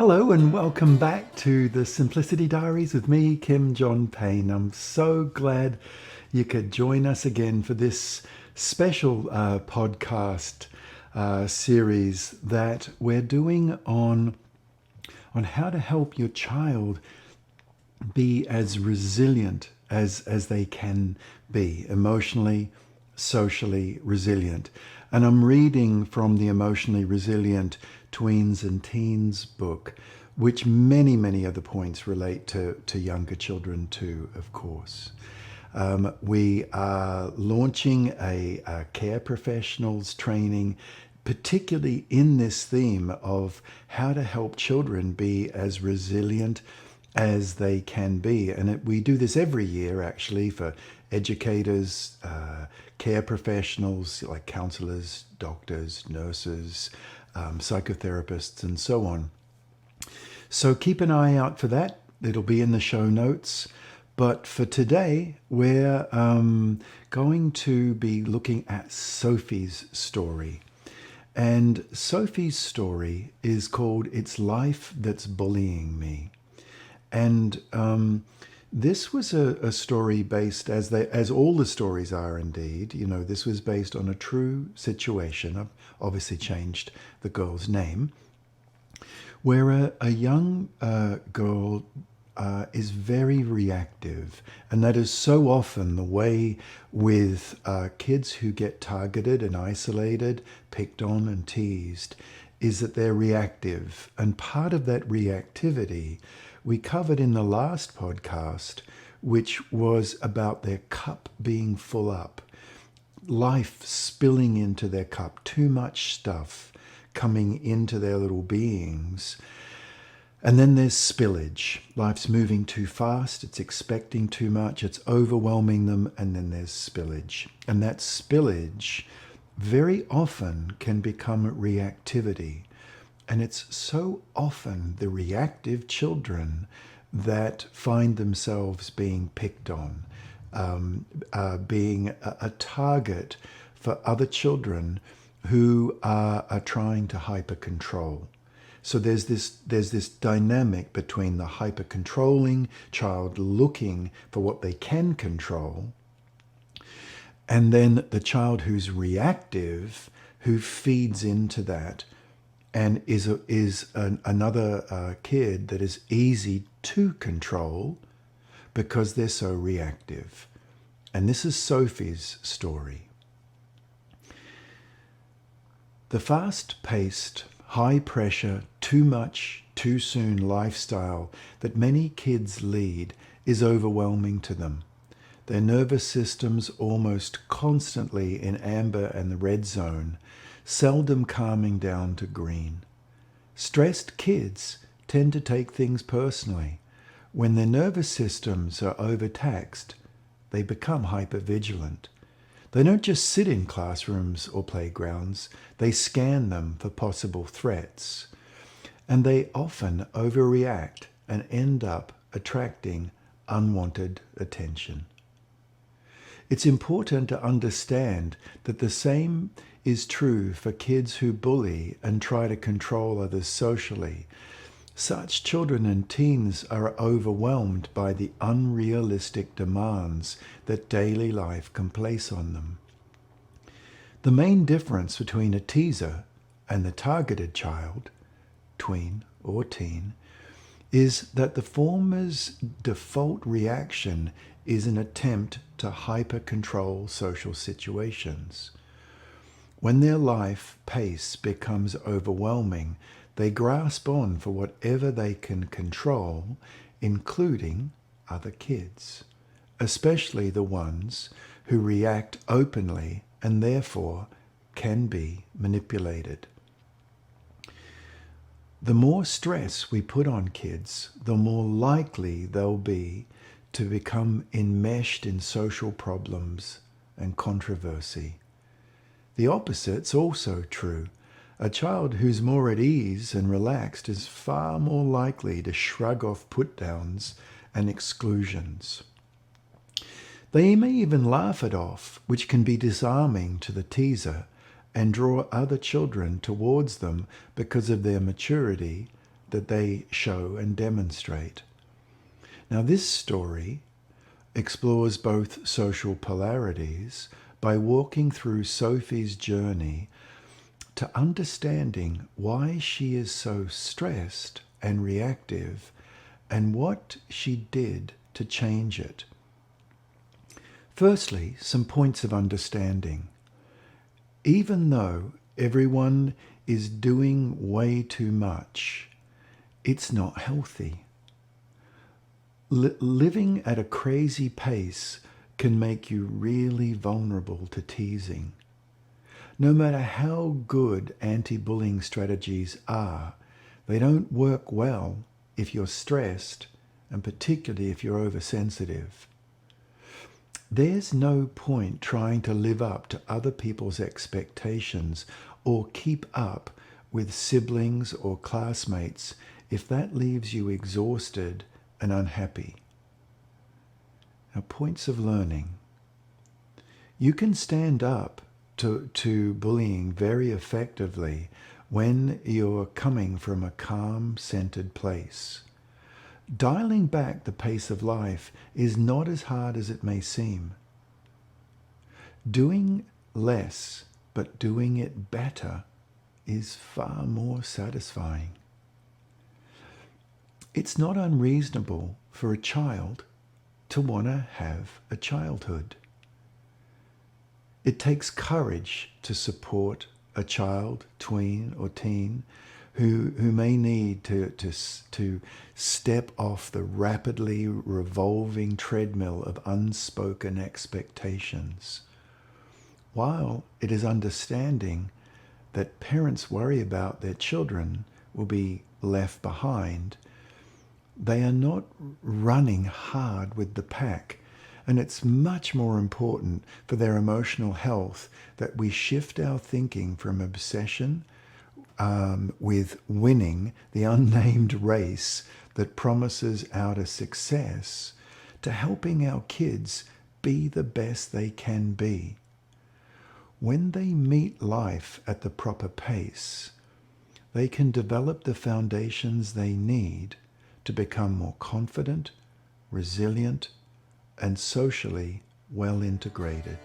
Hello and welcome back to the Simplicity Diaries with me, Kim John Payne. I'm so glad you could join us again for this special podcast series that we're doing on how to help your child be as resilient as they can be, emotionally, socially resilient. And I'm reading from the Emotionally Resilient Tweens and Teens book, which many of the points relate to younger children too, of course. We are launching a care professionals training, particularly in this theme of how to help children be as resilient as they can be. And we do this every year, actually, for educators, care professionals like counselors, doctors, nurses, psychotherapists, and so on. So keep an eye out for that. It'll be in the show notes. But for today, we're going to be looking at Sophie's story. And Sophie's story is called It's Life That's Bullying Me. And this was a story based, as all the stories are indeed, this was based on a true situation. I've obviously changed the girl's name, where a young girl is very reactive. And that is so often the way with kids who get targeted and isolated, picked on and teased, is that they're reactive. And part of that reactivity we covered in the last podcast, which was about their cup being full up, life spilling into their cup, too much stuff coming into their little beings. And then there's spillage. Life's moving too fast, it's expecting too much, it's overwhelming them, and then there's spillage. And that spillage very often can become reactivity. And it's so often the reactive children that find themselves being picked on, being a target for other children who are trying to hyper-control. So there's this dynamic between the hyper-controlling child looking for what they can control, and then the child who's reactive, who feeds into that and is another kid that is easy to control because they're so reactive. And this is Sophie's story. The fast-paced, high-pressure, too much, too soon lifestyle that many kids lead is overwhelming to them. Their nervous systems almost constantly in amber and the red zone, seldom calming down to green. Stressed kids tend to take things personally. When their nervous systems are overtaxed, they become hypervigilant. They don't just sit in classrooms or playgrounds, they scan them for possible threats. And they often overreact and end up attracting unwanted attention. It's important to understand that the same is true for kids who bully and try to control others socially. Such children and teens are overwhelmed by the unrealistic demands that daily life can place on them. The main difference between a teaser and the targeted child, tween or teen, is that the former's default reaction is an attempt to hyper-control social situations. When their life pace becomes overwhelming, they grasp on for whatever they can control, including other kids, especially the ones who react openly and therefore can be manipulated. The more stress we put on kids, the more likely they'll be to become enmeshed in social problems and controversy. The opposite's also true. A child who's more at ease and relaxed is far more likely to shrug off put-downs and exclusions. They may even laugh it off, which can be disarming to the teaser and draw other children towards them because of their maturity, that they show and demonstrate. Now, this story explores both social polarities by walking through Sophie's journey to understanding why she is so stressed and reactive and what she did to change it. Firstly, some points of understanding. Even though everyone is doing way too much, it's not healthy. Living at a crazy pace can make you really vulnerable to teasing. No matter how good anti-bullying strategies are, they don't work well if you're stressed, and particularly if you're oversensitive. There's no point trying to live up to other people's expectations or keep up with siblings or classmates if that leaves you exhausted and unhappy. Now, points of learning. You can stand up to bullying very effectively when you're coming from a calm, centered place. Dialing back the pace of life is not as hard as it may seem. Doing less, but doing it better, is far more satisfying. It's not unreasonable for a child to want to have a childhood. It takes courage to support a child, tween or teen who may need to step off the rapidly revolving treadmill of unspoken expectations. While it is understanding that parents worry about their children will be left behind, they are not running hard with the pack. And it's much more important for their emotional health that we shift our thinking from obsession with winning the unnamed race that promises outer success to helping our kids be the best they can be. When they meet life at the proper pace, they can develop the foundations they need to become more confident, resilient, and socially well integrated.